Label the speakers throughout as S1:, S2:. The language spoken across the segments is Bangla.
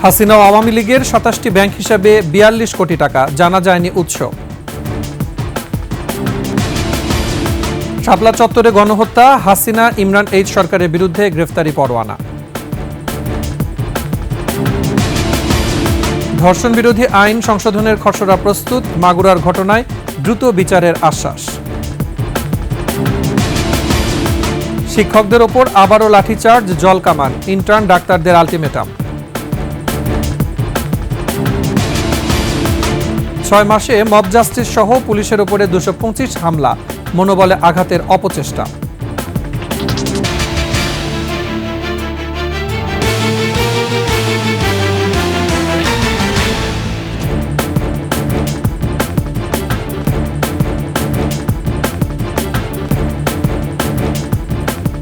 S1: হাসিনা ও আওয়ামী লীগের ২৭টি ব্যাংক হিসাবে ৪২ কোটি টাকা, জানা যায়নি উৎস। শাপলা চত্বরে গণহত্যা, হাসিনা ইমরান এইচ সরকারের বিরুদ্ধে গ্রেফতারি পরোয়ানা। ধর্ষণ বিরোধী আইন সংশোধনের খসড়া প্রস্তুত, মাগুরার ঘটনায় দ্রুত বিচারের আশ্বাস। শিক্ষকদের ওপর আবারও লাঠিচার্জ, জলকামান, ইন্টার্ন ডাক্তারদের আলটিমেটাম। ৬ মাসে মব জাস্টিস সহ পুলিশের ওপরে ২২৫ হামলা, মনোবলে আঘাতের অপচেষ্টা।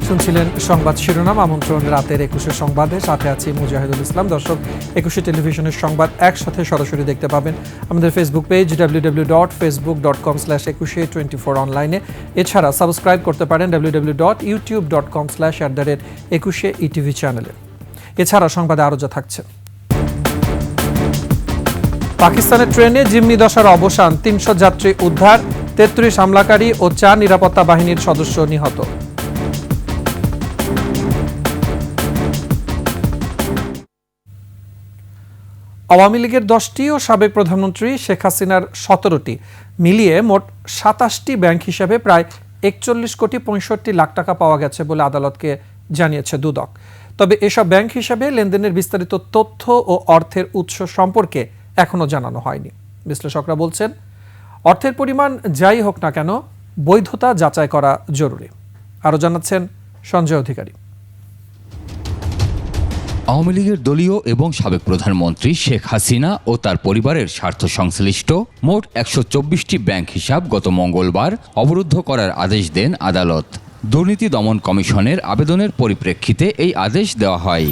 S1: শুনছিলেন সংবাদ শিরোনাম। আমন্ত্রণ রাতের ২১ সংবাদে, সাথে আছি মুজাহিদুল ইসলাম। দর্শক, ২১ টেলিভিশনের সংবাদ একসাথে সরাসরি দেখতে পাবেন আমাদের ফেসবুক পেজ www.facebook.com/2124 অনলাইনে। এছাড়া সাবস্ক্রাইব করতে পারেন www.youtube.com/@21etv চ্যানেলে। এছাড়া সংবাদে আরও যা থাকছে: পাকিস্তানের ট্রেনে জিম্মি দশার অবসান, ৩০০ যাত্রী উদ্ধার, ৩৩ হামলাকারী ও ৪ নিরাপত্তা বাহিনীর সদস্য নিহত। আওয়ামী লীগের 10টি ও সাবেক প্রধানমন্ত্রী শেখ হাসিনার 17টি মিলিয়ে মোট 27টি ব্যাংক হিসাবে প্রায় ৪১ কোটি ৬৫ লাখ টাকা পাওয়া গেছে বলে আদালতকে জানিয়েছে দুদক। তবে এসব ব্যাংক হিসাবে লেনদেনের বিস্তারিত তথ্য ও অর্থের উৎস সম্পর্কে এখনো জানানো হয়নি। বিশ্লেষকরা বলছেন, অর্থের পরিমাণ যাই হোক না কেন, বৈধতা যাচাই করা জরুরি। আরও জানাচ্ছেন সঞ্জয় অধিকারী।
S2: আওয়ামী লীগের দলীয় এবং সাবেক প্রধানমন্ত্রী শেখ হাসিনা ও তার পরিবারের স্বার্থ সংশ্লিষ্ট মোট ১২৪টি ব্যাংক হিসাব গত মঙ্গলবার অবরুদ্ধ করার আদেশ দেন আদালত। দুর্নীতি দমন কমিশনের আবেদনের পরিপ্রেক্ষিতে এই আদেশ দেওয়া হয়।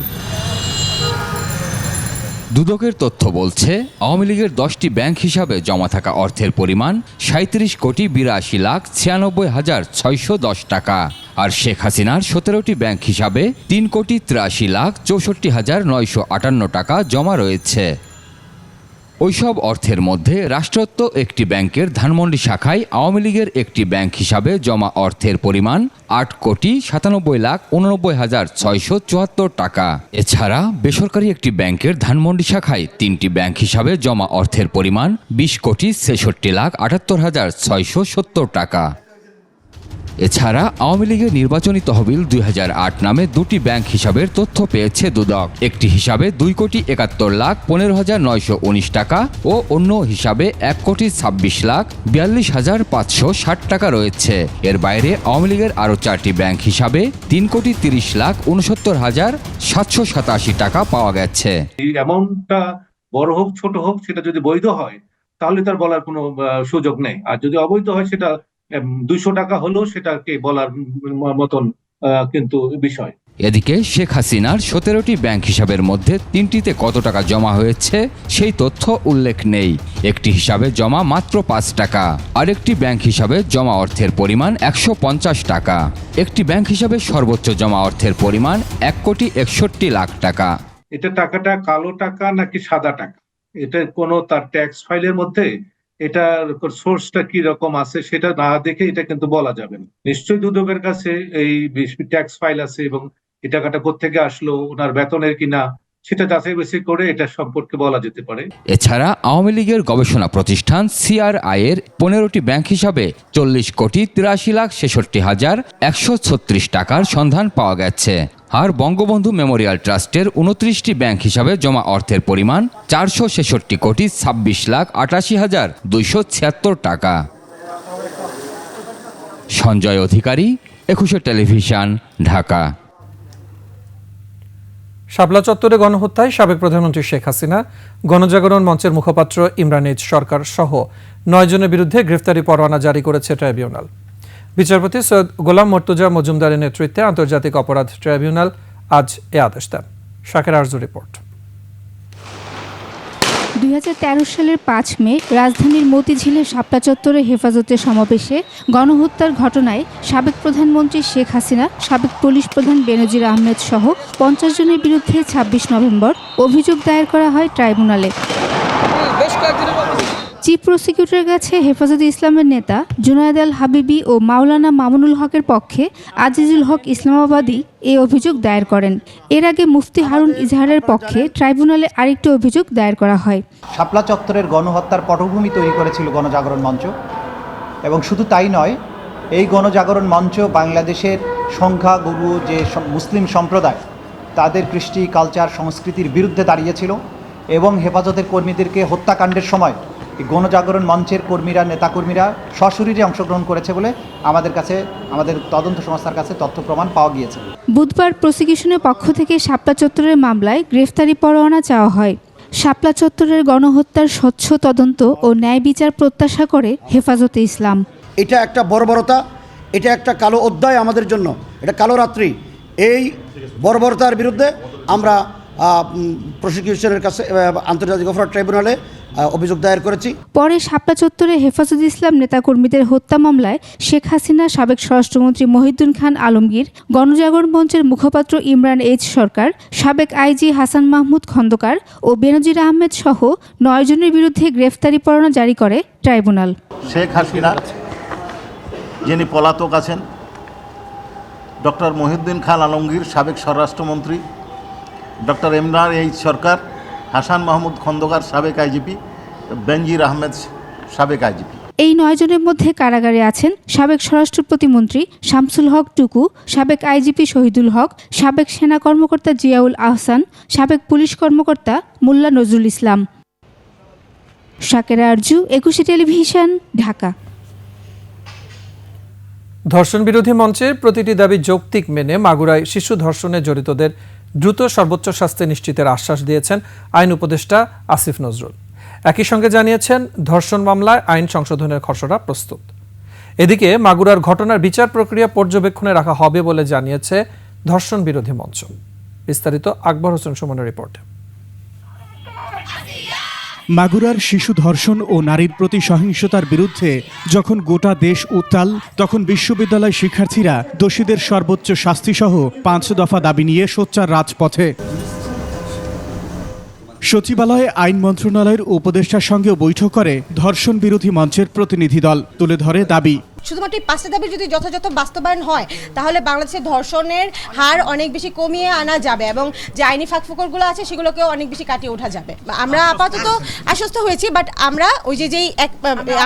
S2: দুদকের তথ্য বলছে, আওয়ামী লীগের 10টি ব্যাংক হিসাবে জমা থাকা অর্থের পরিমাণ ৩৭ কোটি ৮২ লাখ ৯৬ হাজার ৬১০ টাকা। আর শেখ হাসিনার 17টি ব্যাংক হিসাবে ৩ কোটি ৮৩ লাখ ৬৪ হাজার ৯৫৮ টাকা জমা রয়েছে। ওইসব অর্থের মধ্যে রাষ্ট্রায়ত্ত একটি ব্যাংকের ধানমন্ডি শাখায় আওয়ামী লীগের একটি ব্যাংক হিসাবে জমা অর্থের পরিমাণ ৮ কোটি ৯৭ লাখ ৮৯ হাজার ৬৭৪ টাকা। এছাড়া বেসরকারি একটি ব্যাংকের ধানমন্ডি শাখায় 3টি ব্যাংক হিসাবে জমা অর্থের পরিমাণ ২০ কোটি ৬৬ লাখ ৭৮ হাজার ৬৭০ টাকা। এছাড়া আওয়ামী লীগের নির্বাচনী তহবিল ২০০৮ নামে 2টি ব্যাংক হিসাবের তথ্য পেয়েছে দুদক। একটি হিসাবে ২ কোটি ৭১ লাখ ১৫ হাজার ৯১৯ টাকা ও অন্য হিসাবে ১ কোটি ২৬ লাখ ৪২ হাজার ৫৬০ টাকা রয়েছে। এর বাইরে আওয়ামী লীগের আরও 4টি ব্যাংক হিসাবে ৩ কোটি ৩০ লাখ ৬৯ হাজার ৭৮৭ টাকা পাওয়া গেছে।
S3: এই অ্যামাউন্টটা বড় হোক ছোট হোক, সেটা যদি বৈধ হয় তাহলে তার বলার কোনো সুযোগ নেই। আর যদি অবৈধ হয়, সেটা ২০০ টাকা হলেও সেটাকে বলার মতন কিন্তু বিষয়।
S2: এদিকে শেখ হাসিনার 17টি ব্যাংক হিসাবের মধ্যে 3টিতে কত টাকা জমা হয়েছে সেই তথ্য উল্লেখ নেই। একটি হিসাবে জমা মাত্র 5 টাকা, আরেকটি ব্যাংক হিসাবে জমা অর্থের পরিমাণ ১৫০ টাকা। একটি ব্যাংক হিসাবে সর্বোচ্চ জমা অর্থের পরিমাণ ১ কোটি ৬১ লাখ টাকা।
S3: এটা টাকাটা কালো টাকা নাকি সাদা টাকা, এটা কোনো তার ট্যাক্স ফাইলের মধ্যে এটার সোর্সটা কি রকম আছে সেটা না দেখে এটা কিন্তু বলা যাবে না। নিশ্চয়ই দুদকের কাছে এই ট্যাক্স ফাইল আছে এবং এই টাকাটা কোত্থেকে আসলো, ওনার বেতনের কিনা, সেটা যাচাই বাছাই করে এটা সম্পর্কে বলা যেতে পারে।
S2: এছাড়া আওয়ামী লীগের গবেষণা প্রতিষ্ঠান সিআরআই এর 15টি ব্যাংক হিসাবে 40 কোটি ৮৩ লাখ ৬৬ হাজার ১৩৬ টাকার সন্ধান পাওয়া গেছে। আর বঙ্গবন্ধু মেমোরিয়াল ট্রাস্টের 29টি ব্যাংক হিসাবে জমা অর্থের পরিমাণ ৪৬৬ কোটি ২৬ লাখ ৮৮ হাজার ২৭৬ টাকা। সঞ্জয় অধিকারী, ২১ টেলিভিশন, ঢাকা।
S1: শাপলা চত্বরে গণহত্যায় সাবেক প্রধানমন্ত্রী শেখ হাসিনা, গণজাগরণ মঞ্চের মুখপাত্র ইমরান এইচ সরকার সহ 9 জনের বিরুদ্ধে গ্রেফতারি পরোয়ানা জারি করেছে ট্রাইব্যুনাল। বিচারপতি সৈয়দ গোলাম মর্তুজা মজুমদারের নেতৃত্বে আন্তর্জাতিক অপরাধ ট্রাইব্যুনাল আজ এ আদেশ দেন। শাকের আরজু রিপোর্ট।
S4: 2013 সালের 5 মে রাজধানীর মতিঝিলের শাপলা চত্বরে হেফাজতের সমাবেশে গণহত্যার ঘটনায় সাবেক প্রধানমন্ত্রী শেখ হাসিনা, সাবেক পুলিশ প্রধান বেনজির আহমেদ সহ 50 জনের বিরুদ্ধে 26 নভেম্বর অভিযোগ দায়ের করা হয় ট্রাইব্যুনালে। চিফ প্রসিকিউটরের কাছে হেফাজতে ইসলামের নেতা জুনায়েদ আল হাবিবি ও মাওলানা মামুনুল হকের পক্ষে আজিজুল হক ইসলামাবাদী এই অভিযোগ দায়ের করেন। এর আগে মুফতি হারুন ইজহারের পক্ষে ট্রাইব্যুনালে আরেকটি অভিযোগ দায়ের করা হয়।
S5: শাপলা চত্বরের গণহত্যার পটভূমি তৈরি করেছিল গণজাগরণ মঞ্চ, এবং শুধু তাই নয়, এই গণজাগরণ মঞ্চ বাংলাদেশের সংখ্যাগুরু যে মুসলিম সম্প্রদায় তাদের কৃষ্টি, কালচার, সংস্কৃতির বিরুদ্ধে দাঁড়িয়েছিল এবং হেফাজতের কর্মীদেরকে হত্যাকাণ্ডের সময় গণজাগরণ মঞ্চের কর্মীরা, নেতাকর্মীরা সশরীরে অংশগ্রহণ করেছে বলে আমাদের তদন্ত সংস্থার কাছে তথ্য প্রমাণ পাওয়া গিয়েছে।
S4: বুধবার প্রসিকিউশনের পক্ষ থেকে শাপলা চত্বরের মামলায় গ্রেফতারি পরোয়ানা চাওয়া হয়। শাপলা চত্বরের গণহত্যার স্বচ্ছ তদন্ত ও ন্যায় বিচার প্রত্যাশা করে হেফাজতে ইসলাম।
S6: এটা একটা বর্বরতা, এটা একটা কালো অধ্যায় আমাদের জন্য, এটা কালো রাত্রি। এই বর্বরতার বিরুদ্ধে আমরা প্রসিকিউশনের কাছে আন্তর্জাতিক অপরাধ ট্রাইব্যুনালে অভিযোগ দায়ের করেছি।
S4: পরে শাপলা চত্বরে হেফাজতে ইসলাম নেতাকর্মীদের হত্যা মামলায় শেখ হাসিনা, সাবেক স্বরাষ্ট্রমন্ত্রী মহিউদ্দিন খান আলমগীর, গণজাগরণ মঞ্চের মুখপাত্র ইমরান এইচ সরকার, সাবেক আইজি হাসান মাহমুদ খন্দকার ও বেনজির আহমেদ সহ 9 জনের বিরুদ্ধে গ্রেফতারি পরোয়ানা জারি করে ট্রাইব্যুনাল।
S7: শেখ হাসিনা যিনি পলাতক আছেন, ডক্টর মহিউদ্দিন খান আলমগীর সাবেক স্বরাষ্ট্রমন্ত্রী, ডক্টর ইমরান এইচ সরকার, হাসান মাহমুদ খন্দকার সাবেক আইজিপি, বেনজির আহমেদ সাবেক আইজিপি।
S4: এই 9 জনের মধ্যে কারাগারে আছেন সাবেক স্বরাষ্ট্র প্রতিমন্ত্রী শামসুল হক টুকু, সাবেক আইজিপি শহীদুল হক, সাবেক সেনা কর্মকর্তা জিয়াউল আহসান, সাবেক পুলিশ কর্মকর্তা মোল্লা নজরুল ইসলাম। শাকেরা আরজু, 21 টেলিভিশন, ঢাকা।
S1: ধর্ষণ বিরোধী মঞ্চের প্রতিটি দাবি যৌক্তিক মেনে মাগুরায় শিশু ধর্ষণে জড়িতদের দ্রুত সর্বোচ্চ শাস্তি নিশ্চিতের আশ্বাস দিয়েছেন আইন উপদেষ্টা আসিফ নজরুল। একই সঙ্গে জানিয়েছেন ধর্ষণ মামলায় আইন সংশোধনের খসড়া প্রস্তুত। এদিকে মাগুরার ঘটনার বিচার প্রক্রিয়া পর্যবেক্ষণে রাখা হবে বলে জানিয়েছে ধর্ষণ বিরোধী মঞ্চ। বিস্তারিত আকবর হোসেন সুমনের রিপোর্টে।
S8: মাগুরার শিশু ধর্ষণ ও নারীর প্রতি সহিংসতার বিরুদ্ধে যখন গোটা দেশ উত্তাল, তখন বিশ্ববিদ্যালয় শিক্ষার্থীরা দোষীদের সর্বোচ্চ শাস্তিসহ 5 দফা দাবি নিয়ে সোচ্চার রাজপথে। সচিবালয়ে আইন মন্ত্রণালয়ের উপদেষ্টার সঙ্গে বৈঠক করে ধর্ষণ বিরোধী মঞ্চের প্রতিনিধি দল। তুলে ধরে দাবি,
S9: শুধুমাত্র 5টা দাবি যদি যথাযথ বাস্তবায়ন হয় তাহলে বাংলাদেশের ধর্ষণের হার অনেক বেশি কমিয়ে আনা যাবে এবং যে আইনি ফাঁকফোকরগুলো আছে সেগুলোকেও অনেক বেশি কাটিয়ে ওঠা যাবে। আমরা আপাতত আশ্বস্ত হয়েছি, বাট আমরা ওই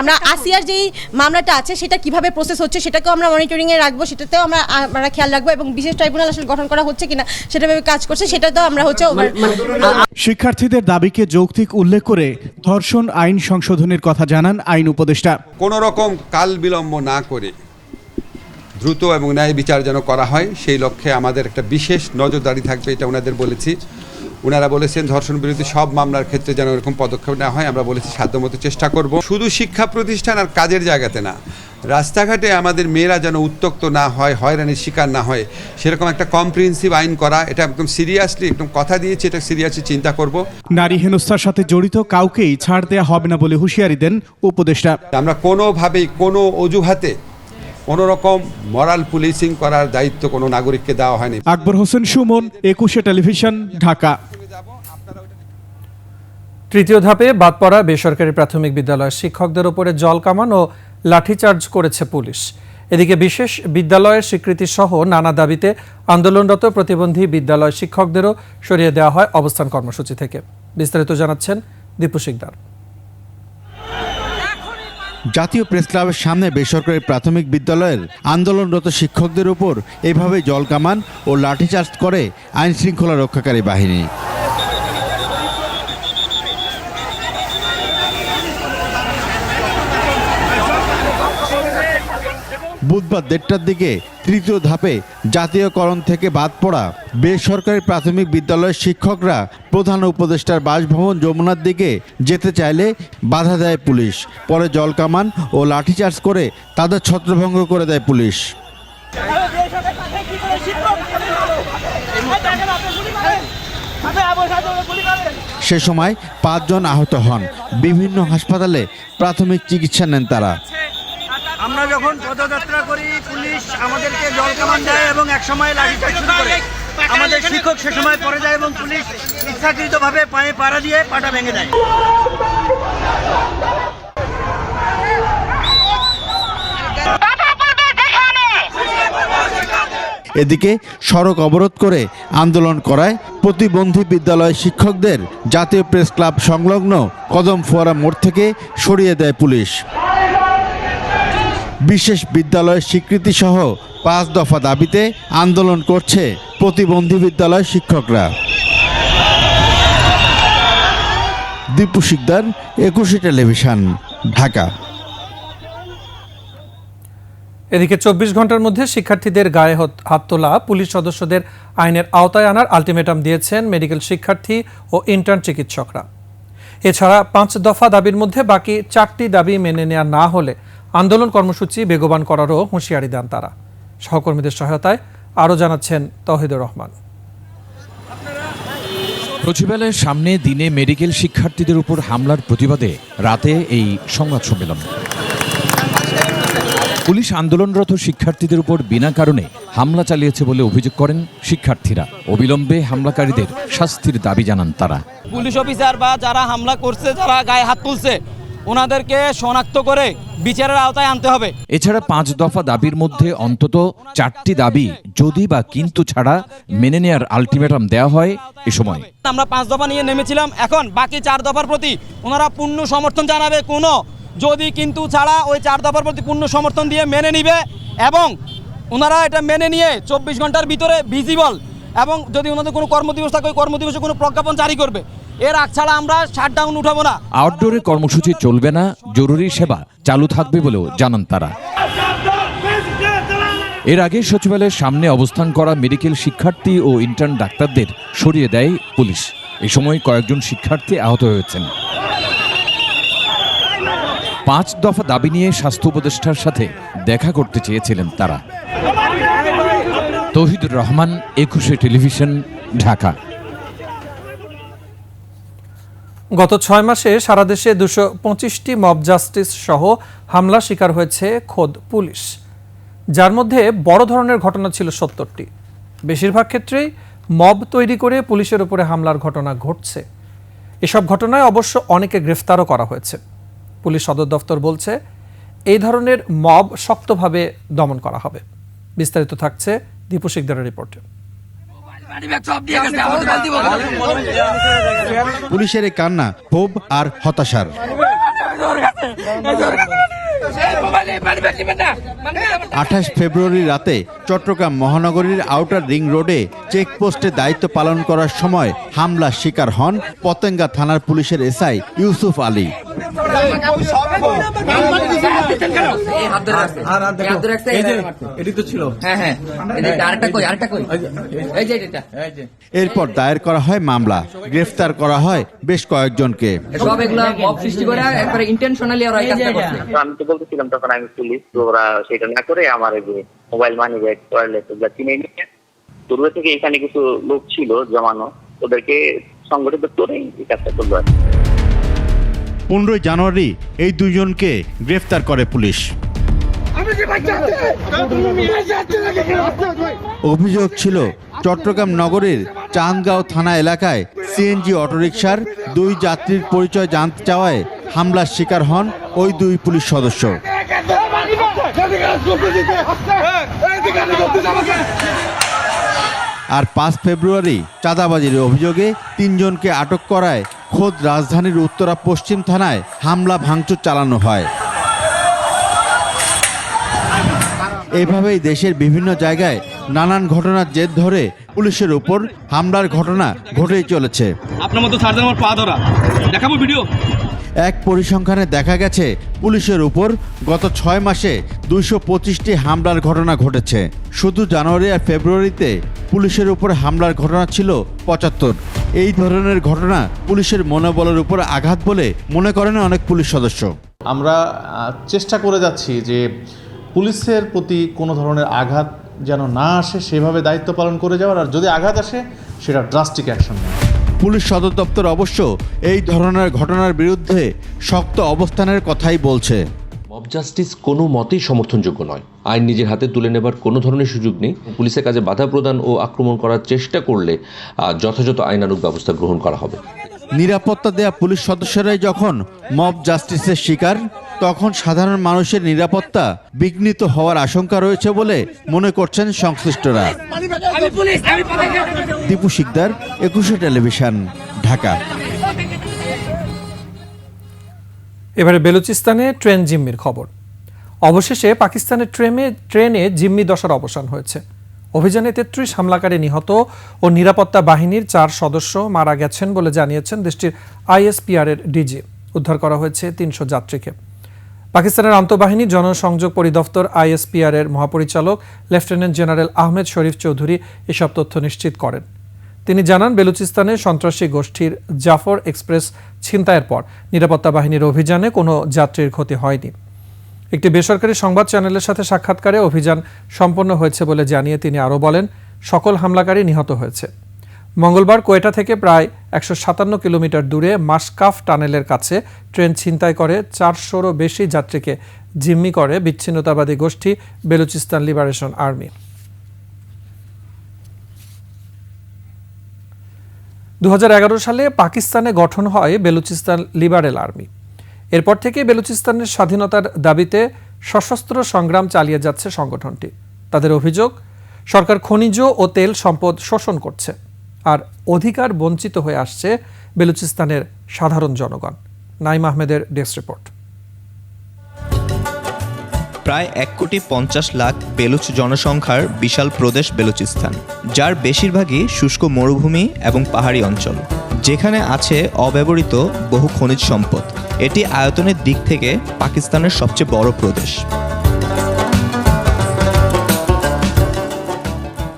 S9: আমরা আসিয়ার যেই মামলাটা আছে সেটা কিভাবে প্রসেস হচ্ছে সেটাকেও আমরা মনিটরিংয়ে রাখবো, সেটাতেও আমরা খেয়াল রাখবো এবং বিশেষ ট্রাইব্যুনাল আসলে গঠন করা হচ্ছে কিনা সেটাভাবে কাজ করছে, সেটাতেও আমরা
S8: শিক্ষার্থীদের দাবিকে যৌক্তিক উল্লেখ করে ধর্ষণ আইন সংশোধনের কথা জানান আইন উপদেষ্টা।
S10: কোনো রকম কাল বিলম্ব না করে দ্রুত এবং ন্যায় বিচার যেন করা হয়, সেই লক্ষ্যে আমাদের একটা বিশেষ নজরদারি থাকবে, এটা ওনাদের বলেছি। ওনারা বলেছেন ধর্ষণ বিরোধী সব মামলার ক্ষেত্রে যেন এরকম পদক্ষেপ নেওয়া হয়, আমরা বলেছি সাধ্যমতো চেষ্টা করব। শুধু শিক্ষা প্রতিষ্ঠান আর কাজের জায়গাতে না, রাস্তাঘাটে আমাদের মেয়েরা যেন উত্ত্যক্ত না হয়, হয়রানির শিকার না হয়, সেরকম একটা কম্প্রিহেন্সিভ আইন করা, এটা একদম সিরিয়াসলি একদম কথা দিয়েছি, এটা সিরিয়াসলি চিন্তা করব।
S8: নারী হেনস্থার সাথে জড়িত কাউকেই ছাড় দেওয়া হবে না বলে হুঁশিয়ারি দেন উপদেষ্টা।
S10: আমরা কোনোভাবেই কোনো অজুহাতে কোনো রকম মরাল পুলিশিং করার দায়িত্ব কোনো নাগরিককে দেওয়া হয়নি।
S8: আকবর হোসেন সুমন, 21 টেলিভিশন, ঢাকা।
S1: তৃতীয় ধাপে বাদ পড়া বেসরকারি প্রাথমিক বিদ্যালয়ের শিক্ষকদের উপরে জল কামান ও লাঠিচার্জ করেছে পুলিশ। এদিকে বিশেষ বিদ্যালয়ের স্বীকৃতি সহ নানা দাবিতে আন্দোলনরত প্রতিবন্ধী বিদ্যালয় শিক্ষকদেরও সরিয়ে দেওয়া হয় অবস্থান কর্মসূচি থেকে। বিস্তারিত জানাচ্ছেন দীপু শিকদার।
S11: জাতীয় প্রেস ক্লাবের সামনে বেসরকারি প্রাথমিক বিদ্যালয়ের আন্দোলনরত শিক্ষকদের উপর এভাবে জল কামান ও লাঠিচার্জ করে আইন শৃঙ্খলা রক্ষাকারী বাহিনী। বুধবার 1:30টার দিকে তৃতীয় ধাপে জাতীয়করণ থেকে বাদ পড়া বেসরকারি প্রাথমিক বিদ্যালয়ের শিক্ষকরা প্রধান উপদেষ্টার বাসভবন যমুনার দিকে যেতে চাইলে বাধা দেয় পুলিশ। পরে জলকামান ও লাঠিচার্জ করে তাদের ছত্রভঙ্গ করে দেয় পুলিশ। সে সময় 5 জন আহত হন। বিভিন্ন হাসপাতালে প্রাথমিক চিকিৎসা নেন তারা।
S12: আমরা যখন পদযাত্রা করি, পুলিশ আমাদেরকে জল কামান দেয় এবং একসময় লাঠিচার্জ শুরু করে। আমাদের শিক্ষক সে সময় পড়ে যায় এবং পুলিশ ইচ্ছাকৃতভাবে পায়ে পাড়া দিয়ে পাটা ভেঙে দেয়।
S11: এদিকে সড়ক অবরোধ করে আন্দোলন করায় প্রতিবন্ধী বিদ্যালয় শিক্ষকদের জাতীয় প্রেস ক্লাব সংলগ্ন কদম ফোয়ারা মোড় থেকে সরিয়ে দেয় পুলিশ। বিশেষ বিদ্যালয়ের স্বীকৃতি সহ 5 দফা দাবিতে আন্দোলন করছে প্রতিবন্ধী বিদ্যালয় শিক্ষকরা। দীপু শিকদার, 21 টেলিভিশন, ঢাকা।
S1: এদিকে 24 ঘন্টার মধ্যে শিক্ষার্থীদের গায়ে হাত তোলা পুলিশ সদস্যদের আইনের আওতায় আনার আলটিমেটাম দিয়েছেন মেডিকেল শিক্ষার্থী ও ইন্টার্ন চিকিৎসকরা। এছাড়া 5 দফা দাবির মধ্যে বাকি 4টি দাবি মেনে নেওয়া না হলে আন্দোলন কর্মসূচি বেগবান করারও হুঁশিয়ারি দেন তারা। সহকর্মীদের সহায়তায় আরও জানাচ্ছেন তৌহিদুর রহমান।
S13: সচিবালয়ের সামনে দিনে মেডিকেল শিক্ষার্থীদের উপর হামলার প্রতিবাদে রাতে এই সংবাদ সম্মেলন। পুলিশ আন্দোলনরত শিক্ষার্থীদের উপর বিনা কারণে হামলা চালিয়েছে বলে অভিযোগ করেন শিক্ষার্থীরা। অবিলম্বে হামলাকারীদের শাস্তির দাবি জানান তারা।
S12: পুলিশ অফিসার বা যারা হামলা করছে, যারা গায়ে হাত তুলছে, ওনাদেরকে শনাক্ত করে বিচারের আওতায় আনতে হবে।
S13: এছাড়া 5 দফা দাবির মধ্যে অন্তত 4টি দাবি যদি বা কিন্তু ছাড়া মেনে নেয়ার আলটিমেটাম দেওয়া হয়। এ সময়
S12: আমরা 5 দফা নিয়ে নেমেছিলাম, এখন বাকি 4 দফার প্রতি ওনারা পূর্ণ সমর্থন জানাবে। কোনো যদি কিন্তু ছাড়া ওই 4 দফার প্রতি পূর্ণ সমর্থন দিয়ে মেনে নিবে এবং ওনারা এটা মেনে নিয়ে 24 ঘন্টার ভিতরে ভিজিবল এবং যদি ওনাদের কোনো কর্মদিবস থাকে ওই কর্মদিবসে কোনো প্রজ্ঞাপন জারি করবে। এর আগ ছাড়া আমরা শাটডাউন উঠাবো না।
S13: আউটডোরে কর্মসূচি চলবে না, জরুরি সেবা চালু থাকবে বলেও জানান তারা। এর আগে সচিবালয়ের সামনে অবস্থান করা মেডিকেল শিক্ষার্থী ও ইন্টার্ন ডাক্তারদের সরিয়ে দেয় পুলিশ। এ সময় কয়েকজন শিক্ষার্থী আহত হয়েছেন। 5 দফা দাবি নিয়ে স্বাস্থ্য উপদেষ্টার সাথে দেখা করতে চেয়েছিলেন তারা। তৌহিদুর রহমান, 21 টেলিভিশন, ঢাকা।
S1: গত 6 মাসে সারা দেশে 225টি মব জাস্টিস সহ হামলা শিকার হয়েছে খোদ পুলিশ, যার মধ্যে বড় ধরনের ঘটনা ছিল 70টি। বেশিরভাগ ক্ষেত্রেই মব তৈরি করে পুলিশের উপরে হামলার ঘটনা ঘটছে। এসব ঘটনায় অবশ্য অনেকে গ্রেফতারও করা হয়েছে। পুলিশ সদর দফতর বলছে এই ধরনের মব শক্তভাবে দমন করা হবে। বিস্তারিত থাকছে দীপু শিকদারের রিপোর্টে।
S11: পুলিশের এই কান্না ক্ষোভ আর হতাশার। 28 ফেব্রুয়ারি রাতে চট্টগ্রাম মহানগরীর আউটার রিং রোডে চেকপোস্টে দায়িত্ব পালন করার সময় হামলার শিকার হন পতেঙ্গা থানার পুলিশের এসআই ইউসুফ আলী। এরপর দায়ের করা হয় মামলা, গ্রেফতার করা হয় বেশ কয়েকজনকে।
S14: আমি তো বলতেছিলাম তখন আমি পুলিশ, তো ওরা সেটা না করে আমার মোবাইল মানি ব্যাগ ওয়্যারলেস এগুলো কিনে নিয়ে পূর্ব থেকে এখানে কিছু লোক ছিল জমানো, ওদেরকে সংগঠিত করে এই কাজটা করলো।
S11: 15 জানুয়ারি এই দুজনকে গ্রেফতার করে পুলিশ। অভিযোগ ছিল চট্টগ্রাম নগরীর চান্দগাঁও থানা এলাকায় সিএনজি অটোরিকশার 2 যাত্রীর পরিচয় জানতে চাওয়ায় হামলার শিকার হন ওই 2 পুলিশ সদস্য। আর 5 ফেব্রুয়ারি চাঁদাবাজির অভিযোগে 3 জনকে আটক করায় খোদ রাজধানীর উত্তরা পশ্চিম থানায় হামলা ভাঙচুর চালানো হয়। এভাবেই দেশের বিভিন্ন জায়গায় নানান ঘটনার জের ধরে পুলিশের উপর হামলার ঘটনা ঘটেই চলেছে।
S12: আপনার মতো সার্জন আমার পা ধরা দেখাবো ভিডিও।
S11: এক পরিসংখ্যানে দেখা গেছে পুলিশের উপর গত 6 মাসে 225টি হামলার ঘটনা ঘটেছে। শুধু জানুয়ারি আর ফেব্রুয়ারিতে পুলিশের উপর হামলার ঘটনা ছিল 75। এই ধরনের ঘটনা পুলিশের মনোবলের উপর আঘাত বলে মনে করেন অনেক পুলিশ সদস্য।
S15: আমরা চেষ্টা করে যাচ্ছি যে পুলিশের প্রতি কোনো ধরনের আঘাত যেন না আসে, সেভাবে দায়িত্ব পালন করে যাওয়ার, আর যদি আঘাত আসে সেটা ড্রাস্টিক অ্যাকশন নেয়।
S11: পুলিশ সদর দপ্তর অবশ্য এই ধরনের ঘটনার বিরুদ্ধে শক্ত অবস্থানের কথাই বলছে।
S16: মব জাস্টিস কোনো মতেই সমর্থনযোগ্য নয়। আইন নিজের হাতে তুলে নেবার কোনো ধরনের সুযোগ নেই। পুলিশের কাজে বাধা প্রদান ও আক্রমণ করার চেষ্টা করলে যথাযথ আইনানুগ ব্যবস্থা গ্রহণ করা হবে।
S11: নিরাপত্তা দেয়া পুলিশ সদস্যরাই যখন মব জাস্টিসের শিকার, তখন সাধারণ মানুষের নিরাপত্তা বিঘ্নিত হওয়ার আশঙ্কা রয়েছে বলে মনে করছেন সংশ্লিষ্টরা। দীপু শিকদার, 21 টেলিভিশন, ঢাকা।
S1: এবারে বেলুচিস্তানে ট্রেন জিম্মির খবর। অবশেষে পাকিস্তানের ট্রেনে জিম্মি দশার অবসান হয়েছে। অভিযানে 33 হামলাকারী নিহত ও নিরাপত্তা বাহিনীর 4 সদস্য মারা গেছেন বলে জানিয়েছেন দেশটির ISPR এর ডিজি। উদ্ধার করা হয়েছে 300 যাত্রীকে। পাকিস্তানের আন্তঃবাহিনী জনসংযোগ পরিদপ্তর ISPR এর মহাপরিচালক লেফটেন্যান্ট জেনারেল আহমেদ শরীফ চৌধুরী এসব তথ্য নিশ্চিত করেন। তিনি জানান, বেলুচিস্তানে সন্ত্রাসী গোষ্ঠীর জাফর এক্সপ্রেস ছিনতাইয়ের পর নিরাপত্তা বাহিনীর অভিযানে কোনো যাত্রীর ক্ষতি হয়নি। একটি বেসরকারি সংবাদ চ্যানেলের সাথে সাক্ষাৎকারে অভিযান সম্পন্ন হয়েছে বলে জানিয়ে তিনি আরও বলেন, সকল হামলাকারী নিহত হয়েছে। মঙ্গলবার কোয়েটা থেকে প্রায় 157 কিলোমিটার দূরে মাসকাফ টানেলের কাছে ট্রেন ছিনতাই করে 400-রও বেশি যাত্রীকে জিম্মি করে বিচ্ছিন্নতাবাদী গোষ্ঠী বেলুচিস্তান লিবারেশন আর্মি। 2011 সালে পাকিস্তানে গঠন হয় বেলুচিস্তান লিবারেল আর্মি। এরপর থেকে বেলুচিস্তানের স্বাধীনতার দাবিতে সশস্ত্র সংগ্রাম চালিয়ে যাচ্ছে সংগঠনটি। তাদের অভিযোগ, সরকার খনিজ ও তেল সম্পদ শোষণ করছে আর অধিকার বঞ্চিত হয়ে আসছে বেলুচিস্তানের সাধারণ জনগণ। নাইম আহমেদের ডেস্ক রিপোর্ট।
S17: প্রায় 1,50,00,000 বেলুচ জনসংখ্যার বিশাল প্রদেশ বেলুচিস্তান, যার বেশিরভাগই শুষ্ক মরুভূমি এবং পাহাড়ি অঞ্চল, যেখানে আছে অব্যবহৃত বহু খনিজ সম্পদ। এটি আয়তনের দিক থেকে পাকিস্তানের সবচেয়ে বড় প্রদেশ।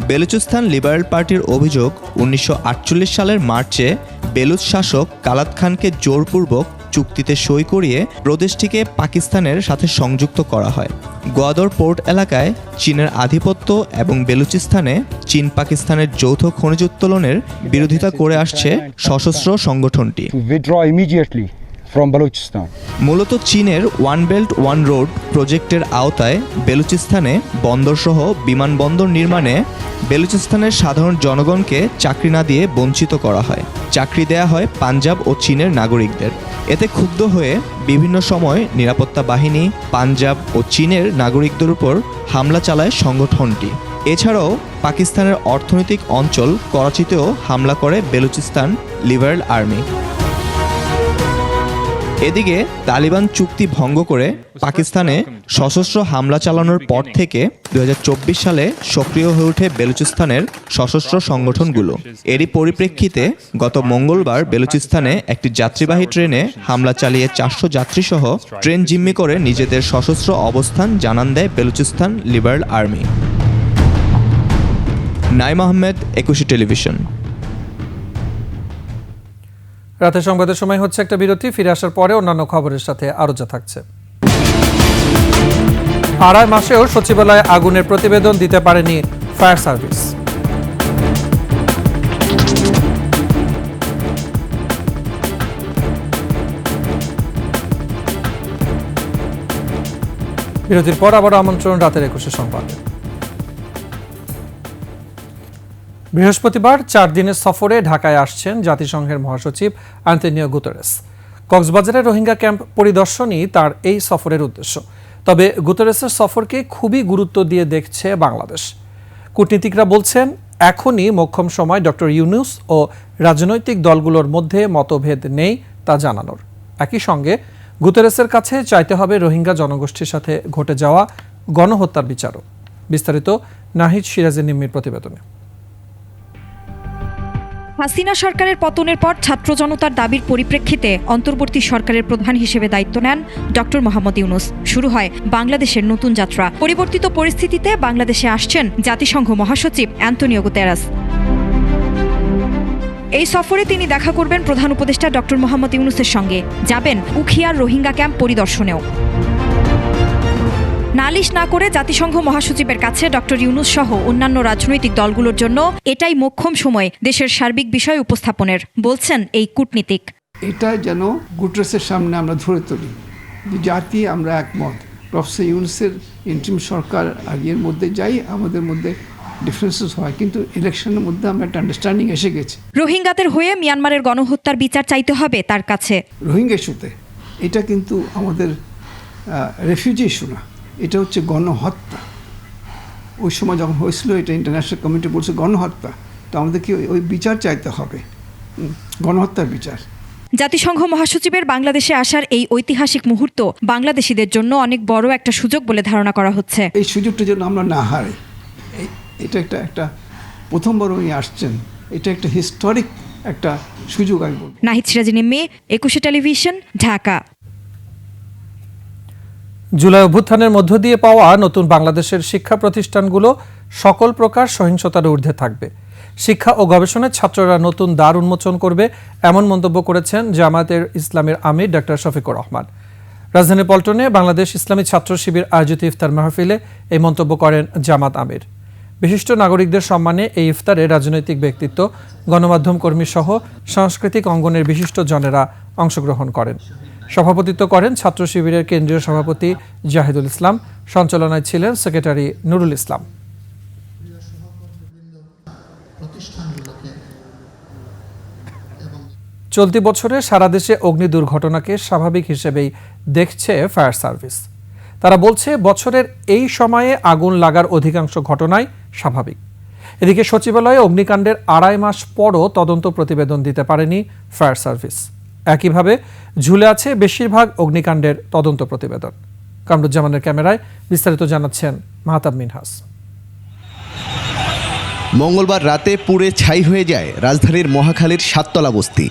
S17: বেলুচিস্তান লিবারেল পার্টির অভিযোগ, 1948 সালের মার্চে বেলুচ শাসক কালাত খানকে জোরপূর্বক চুক্তিতে সই করিয়ে প্রদেশটিকে পাকিস্তানের সাথে সংযুক্ত করা হয়। গোয়াদর পোর্ট এলাকায় চীনের আধিপত্য এবং বেলুচিস্তানে চীন পাকিস্তানের যৌথ খনিজ উত্তোলনের বিরোধিতা করে আসছে সশস্ত্র সংগঠনটি। মূলত চীনের ওয়ান বেল্ট ওয়ান রোড প্রজেক্টের আওতায় বেলুচিস্তানে বন্দরসহ বিমানবন্দর নির্মাণে বেলুচিস্তানের সাধারণ জনগণকে চাকরি না দিয়ে বঞ্চিত করা হয়। চাকরি দেয়া হয় পাঞ্জাব ও চীনের নাগরিকদের। এতে ক্ষুব্ধ হয়ে বিভিন্ন সময় নিরাপত্তা বাহিনী পাঞ্জাব ও চীনের নাগরিকদের উপর হামলা চালায় সংগঠনটি। এছাড়াও পাকিস্তানের অর্থনৈতিক অঞ্চল করাচিতেও হামলা করে বেলুচিস্তান লিবারেল আর্মি। এদিকে তালিবান চুক্তি ভঙ্গ করে পাকিস্তানে সশস্ত্র হামলা চালানোর পর থেকে 2024 সালে সক্রিয় হয়ে ওঠে বেলুচিস্তানের সশস্ত্র সংগঠনগুলো। এরই পরিপ্রেক্ষিতে গত মঙ্গলবার বেলুচিস্তানে একটি যাত্রীবাহী ট্রেনে হামলা চালিয়ে 400 যাত্রীসহ ট্রেন জিম্মি করে নিজেদের সশস্ত্র অবস্থান জানান দেয় Balochistan liberal army. Naim Ahmed, 21 television.
S1: রাতের সংবাদের সময় হচ্ছে একটা বিরতি। ফিরে আসার পরে অন্যান্য খবরের সাথে আরো যা থাকছে। 2.5 মাসেও সচিবালয়ে আগুনের প্রতিবেদন দিতে পারেনি ফায়ার সার্ভিস। বিরতির পর আবার আমন্ত্রণ রাতের 21 সংবাদে। বৃহস্পতিবার 4 দিনের সফরে ঢাকায় আসছেন জাতিসংঘের মহাসচিব আন্তোনিও গুতেরেস। কক্সবাজারের রোহিঙ্গা ক্যাম্প পরিদর্শনই তার এই সফরের উদ্দেশ্য। তবে গুতেরেসের সফরকে খুবই গুরুত্ব দিয়ে দেখছে বাংলাদেশ। কূটনীতিকরা বলছেন, এখনই মোক্ষম সময় ডক্টর ইউনূস ও রাজনৈতিক দলগুলোর মধ্যে মতভেদ নেই তা জানানোর। একই সঙ্গে গুতেরেসের কাছে চাইতে হবে রোহিঙ্গা জনগোষ্ঠীর সাথে ঘটে যাওয়া গণহত্যার বিচারও। বিস্তারিত নাহিদ সিরাজের নিম্মির প্রতিবেদনে।
S18: হাসিনা সরকারের পতনের পর ছাত্র জনতার দাবির পরিপ্রেক্ষিতে অন্তর্বর্তী সরকারের প্রধান হিসেবে দায়িত্ব নেন ডক্টর মোহাম্মদ ইউনূস। শুরু হয় বাংলাদেশের নতুন যাত্রা। পরিবর্তিত পরিস্থিতিতে বাংলাদেশে আসছেন জাতিসংঘ মহাসচিব অ্যান্তোনিও গুতেরেস। এই সফরে তিনি দেখা করবেন প্রধান উপদেষ্টা ডক্টর মোহাম্মদ ইউনূসের সঙ্গে, যাবেন উখিয়ার রোহিঙ্গা ক্যাম্প পরিদর্শনেও। নালিশ না করে জাতিসংঘ মহাসচিবের কাছে ডক্টর ইউনূস সহ অন্যান্য রাজনৈতিক দলগুলোর জন্য এটাই মোক্ষম সময় দেশের সার্বিক বিষয় উপস্থাপনের, বলছেন এই কূটনীতিক।
S19: এটা যেন গুটারেসের সামনে আমরা ধরে তুলি যে জাতি আমরা একমত, প্রফেসর ইউনূসের ইন্টারিম সরকার আর এর মধ্যে যাই আমাদের মধ্যে ডিফারেন্সেস হয়, কিন্তু ইলেকশনের মধ্যে আমরা একটা আন্ডারস্ট্যান্ডিং এসে গেছে।
S18: রোহিঙ্গাদের হয়ে মিয়ানমারের গণহত্যার বিচার চাইতে হবে তার কাছে।
S19: রোহিঙ্গা ইস্যুতে এটা কিন্তু আমাদের রেফিউজি ইস্যু না, এটা হচ্ছে গণহত্যা। ওই সময় যখন হয়েছিল এটা ইন্টারন্যাশনাল কমিউনিটি বলছে গণহত্যা, তো আমাদেরকে ওই বিচার চাইতে হবে, গণহত্যার বিচার।
S18: জাতিসংঘ মহাসচিবের বাংলাদেশে আসার এই ঐতিহাসিক মুহূর্ত বাংলাদেশিদের জন্য অনেক বড় একটা সুযোগ বলে ধারণা করা হচ্ছে।
S19: এই সুযোগটা যেন আমরা না হারাই, এটা একটা প্রথমবার উনি আসছেন, এটা একটা হিস্টোরিক একটা সুযোগ আমি বলব।
S18: নাহিদ সিরাজি নিম্মি, 21 টেলিভিশন, ঢাকা।
S1: জুলাই অভ্যুত্থানের মধ্য দিয়ে পাওয়া নতুন বাংলাদেশের শিক্ষা প্রতিষ্ঠানগুলো সকল প্রকার সহিংসতার ঊর্ধ্বে থাকবে। শিক্ষা ও গবেষণায় ছাত্ররা নতুন দ্বার উন্মোচন করবে, এমন মন্তব্য করেছেন জামায়াতের ইসলামের আমির ডক্টর শফিকুর রহমান। রাজধানী পল্টনে বাংলাদেশ ইসলামী ছাত্র শিবির আয়োজিত ইফতার মাহফিলে এই মন্তব্য করেন জামাত আমির। বিশিষ্ট নাগরিকদের সম্মানে এই ইফতারে রাজনৈতিক ব্যক্তিত্ব, গণমাধ্যম কর্মী সহ সাংস্কৃতিক অঙ্গনের বিশিষ্ট জনেরা অংশগ্রহণ করেন। সভাপতিত্ব করেন ছাত্র শিবিরের কেন্দ্রীয় সভাপতি জাহিদুল ইসলাম, সঞ্চালনায় ছিলেন সেক্রেটারি নুরুল ইসলাম। চলতি বছরে সারা দেশে অগ্নি দুর্ঘটনাকে স্বাভাবিক হিসেবেই দেখছে ফায়ার সার্ভিস। তারা বলছে বছরের এই সময়ে আগুন লাগার অধিকাংশ ঘটনাই স্বাভাবিক। এদিকে সচিবালয়ে অগ্নিকাণ্ডের 2.5 মাস পরও তদন্ত প্রতিবেদন দিতে পারেনি ফায়ার সার্ভিস। একইভাবে ঝুলে আছে বেশিরভাগ অগ্নিকাণ্ডের তদন্ত প্রতিবেদন। কামরুজ্জামানের ক্যামেরায় বিস্তারিত জানাচ্ছেন মাহতাব মিনহাস।
S17: মঙ্গলবার রাতে পুড়ে ছাই হয়ে যায় রাজধানীর মহাখালীর 7তলা বস্তি।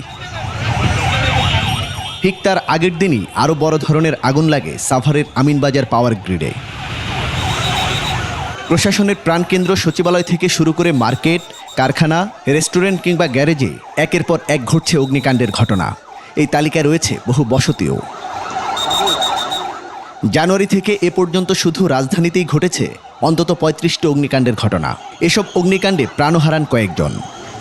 S17: ঠিক তার আগের দিনই আরও বড় ধরনের আগুন লাগে সাভারের আমিনবাজার পাওয়ার গ্রিডে। প্রশাসনের প্রাণকেন্দ্র সচিবালয় থেকে শুরু করে মার্কেট, কারখানা, রেস্টুরেন্ট কিংবা গ্যারেজে একের পর এক ঘটছে অগ্নিকাণ্ডের ঘটনা। এই তালিকায় রয়েছে বহু বসতিও। জানুয়ারি থেকে এ পর্যন্ত শুধু রাজধানীতেই ঘটেছে অন্তত 35টি অগ্নিকাণ্ডের ঘটনা। এসব অগ্নিকাণ্ডে প্রাণ হারান কয়েকজন।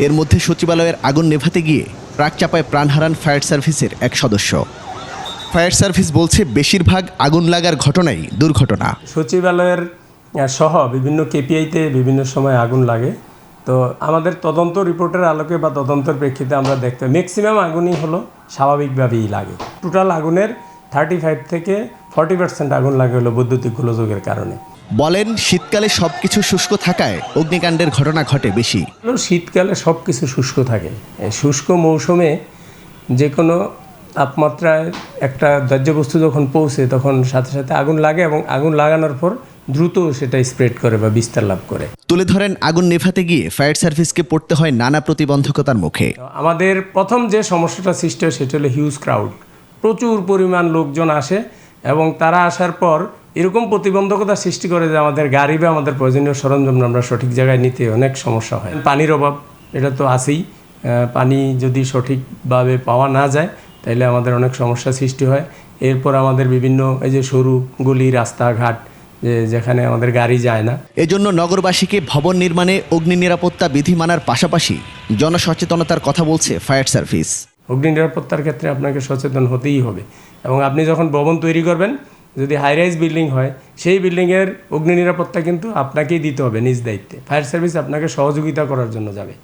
S17: এর মধ্যে সচিবালয়ের আগুন নেভাতে গিয়ে ট্রাক চাপায় প্রাণ হারান ফায়ার সার্ভিসের এক সদস্য। ফায়ার সার্ভিস বলছে বেশিরভাগ আগুন লাগার ঘটনাই দুর্ঘটনা।
S20: সচিবালয়ের সহ বিভিন্ন কেপিআইতে বিভিন্ন সময় আগুন লাগে। তো আমাদের তদন্ত রিপোর্টের আলোকে বা তদন্তের প্রেক্ষিতে আমরা দেখতে ম্যাক্সিমাম আগুনই হলো স্বাভাবিকভাবেই লাগে। টোটাল আগুনের 35 থেকে 40% আগুন লাগে হলো বৈদ্যুতিক গোলযোগের কারণে।
S17: বলেন শীতকালে সবকিছু শুষ্ক থাকায় অগ্নিকাণ্ডের ঘটনা ঘটে বেশি।
S20: শীতকালে সব কিছু শুষ্ক থাকে। এই শুষ্ক মৌসুমে যে কোনো তাপমাত্রায় একটা দাহ্য বস্তু যখন পৌঁছে তখন সাথে সাথে আগুন লাগে এবং আগুন লাগানোর পর দ্রুত সেটা স্প্রেড করে বা বিস্তার লাভ করে।
S17: তুলে ধরেন আগুন নেভাতে গিয়ে ফায়ার সার্ভিসকে পড়তে হয় নানা প্রতিবন্ধকতার মুখে।
S20: আমাদের প্রথম যে সমস্যাটা সৃষ্টি হয় সেটা হলো হিউজ ক্রাউড। প্রচুর পরিমাণ লোকজন আসে এবং তারা আসার পর এরকম প্রতিবন্ধকতা সৃষ্টি করে যে আমাদের গাড়ি বা আমাদের প্রয়োজনীয় সরঞ্জাম আমরা সঠিক জায়গায় নিতে অনেক সমস্যা হয়। পানির অভাব এটা তো আছেই। পানি যদি সঠিকভাবে পাওয়া না যায় তাহলে আমাদের অনেক সমস্যা সৃষ্টি হয়। এরপর আমাদের বিভিন্ন এই যে সরু গলি, রাস্তাঘাট যেখানে আমাদের গাড়ি যায় না।
S17: এজন্য নগরবাসীকে ভবন নির্মাণে অগ্নি নিরাপত্তা বিধি মানার পাশাপাশি জনসচেতনতার কথা বলছে ফায়ার সার্ভিস।
S20: অগ্নি নিরাপত্তার ক্ষেত্রে আপনাকে সচেতন হতেই হবে এবং আপনি যখন ভবন তৈরি করবেন, যদি হাই রাইজ বিল্ডিং হয় সেই বিল্ডিংয়ের অগ্নি নিরাপত্তা কিন্তু আপনাকেই দিতে হবে নিজ দায়িত্বে। ফায়ার সার্ভিস আপনাকে সহযোগিতা করার জন্য যাবে।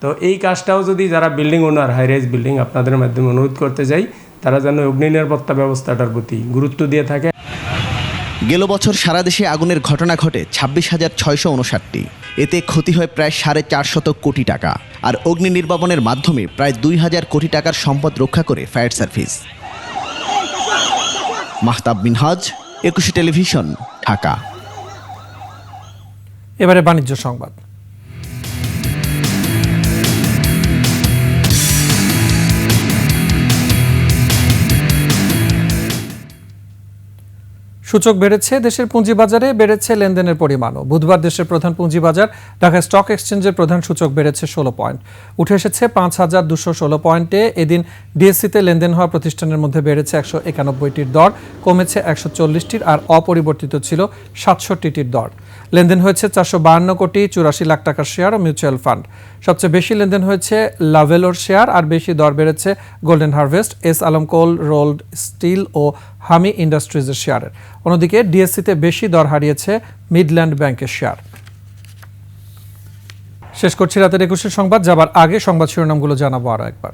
S20: তো এই কাজটাও যদি যারা বিল্ডিং ওনার, হাই রাইজ বিল্ডিং, আপনাদের মাধ্যমে অনুরোধ করতে যাই তারা যেন অগ্নি নিরাপত্তা ব্যবস্থাটার প্রতি গুরুত্ব দিয়ে থাকে।
S17: গেল বছর সারা দেশে আগুনের ঘটনা ঘটে 26,659টি। এতে ক্ষতি হয় প্রায় 450 কোটি টাকা। আর অগ্নি নির্বাপনের মাধ্যমে প্রায় 2000 কোটি টাকার সম্পদ রক্ষা করে fire service. Mahtab Minhaj, 21 television, Dhaka.
S1: এবারে বাণিজ্য সংবাদ। সূচক বেড়েছে, দেশের পুঁজিবাজারে বেড়েছে লেনদেনের পরিমাণও। বুধবার দেশের প্রধান পুঁজিবাজার ঢাকা স্টক এক্সচেঞ্জের প্রধান সূচক বেড়েছে 16 পয়েন্ট, উঠে এসেছে 5216 পয়েন্টে। এদিন ডিএসসিতে লেনদেন হওয়া প্রতিষ্ঠানের মধ্যে বেড়েছে 191টির দর, কমেছে 140টির, আর অপরিবর্তিত ছিল 67টির দর। লেনদেন হয়েছে 452 কোটি 84 লাখ টাকার শেয়ার ও মিউচুয়াল ফান্ড। সবচেয়ে বেশি লেনদেন হয়েছে লাভেলোর শেয়ার, আর বেশি দর বেড়েছে গোল্ডেন হারভেস্ট, এস আলম কোল, রোল্ড স্টিল ও হামি ইন্ডাস্ট্রিজের শেয়ারের। অন্যদিকে ডিএসসিতে বেশি দর হারিয়েছে মিডল্যান্ড ব্যাংকের শেয়ার। শেষ করছি রাতের 21 সংবাদ। যাবার আগে সংবাদ শিরোনামগুলো জানাবো আরো একবার।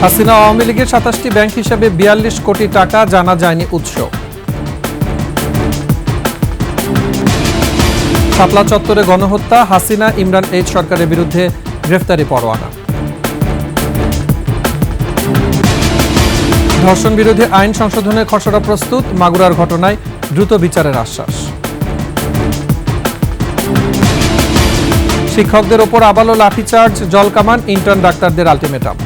S1: হাসিনা আওয়ামী লীগের 27টি ব্যাংক হিসাবে 42 কোটি টাকা, জানা যায়নি উৎস। শাপলা চত্বরে গণহত্যা, হাসিনা ইমরান এইচ সরকারের বিরুদ্ধে গ্রেফতারি পরোয়ানা। ধর্ষণ বিরোধী আইন সংশোধনের খসড়া প্রস্তুত, মাগুরার ঘটনায় দ্রুত বিচারের আশ্বাস। শিক্ষকদের ওপর আবারও লাঠিচার্জ, জলকামান, ইন্টার্ন ডাক্তারদের আলটিমেটাম।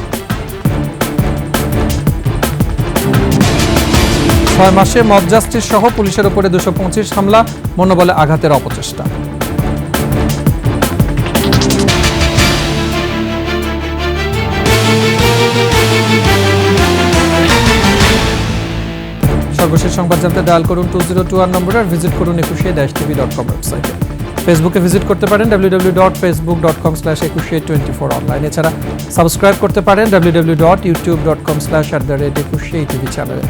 S1: 6 মাসে মব জাস্টিস সহ পুলিশের ওপরে 225 হামলা, মনোবলে আঘাতের অপচেষ্টা। সর্বশেষ সংবাদ জানতে ডায়াল করুন 2021 নম্বরে, আর ভিজিট করুন ecushey-tv.com ওয়েবসাইটে। ফেসবুকে ভিজিট করতে পারেন www.facebook.com/ecushey24 অনলাইন। এছাড়া সাবস্ক্রাইব করতে পারেন www.youtube.com/ecushey-tv চ্যানেলে।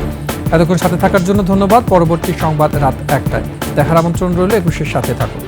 S1: এতক্ষণ সাথে থাকার জন্য ধন্যবাদ। পরবর্তী সংবাদ রাত 1টায় দেখার আমন্ত্রণ রইল। একুশের সাথে থাকুন।